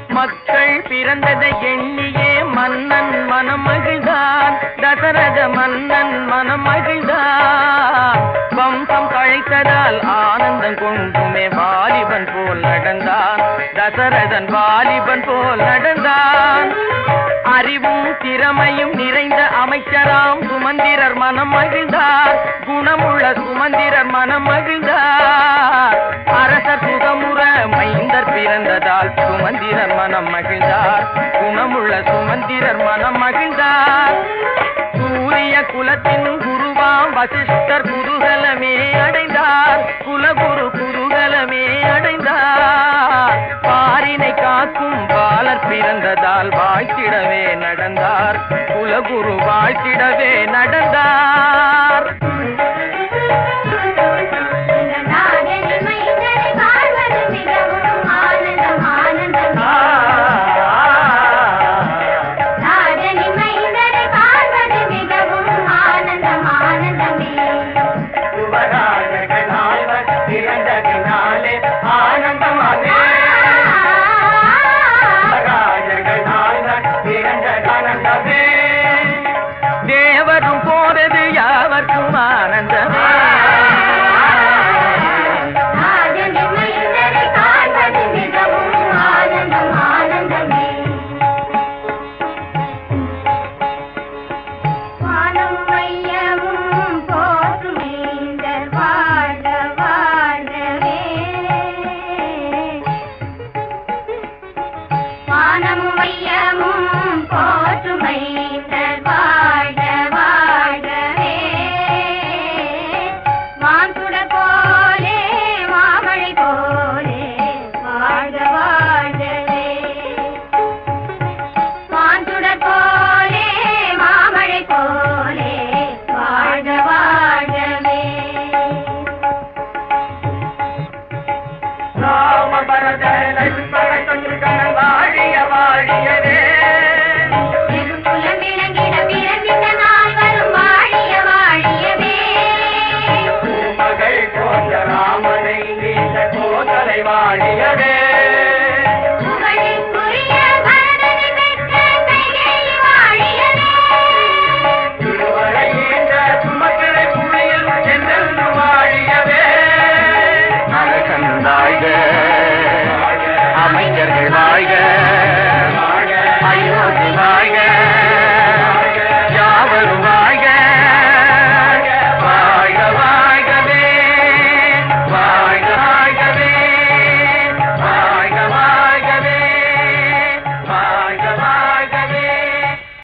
மக்கள் பிறந்ததை எண்ணியே மன்னன் மனம் மகிழ்ந்தான். தசரத மன்னன் மனம் மகிழ்ந்தான். வம்சம் தழைத்ததால் ஆனந்தம் கொண்டுமே வாலிபன் போல் நடந்தான். தசரதன் வாலிபன் போல் நடந்தான். அறிவும் திறமையும் நிறைந்த அமைச்சராம் சுமந்திரர் மனம் மகிழ்ந்தார். குணமுள்ள சுமந்திரர் மனம் மகிழ்ந்தார். அரசர் சுகமுற மைந்தர் பிறந்ததால் சுமந்திரர் மனம் மகிழ்ந்தார். குணமுள்ள சுமந்திரர் மனம் மகிழ்ந்தார். சூரிய குலத்தின் குருவாம் வசிஷ்டர் குதூகலமே அடைந்தார். குலகுரு குதூகலமே அடைந்தார். பாரினை காக்கும் பாலர் பிறந்ததால் வாழ்த்திடவே நடந்தார். குலகுரு வாழ்த்திடவே நடந்தார். தேவரும் போறது யாவர்க்கும் ஆனந்தமே. வாழியவே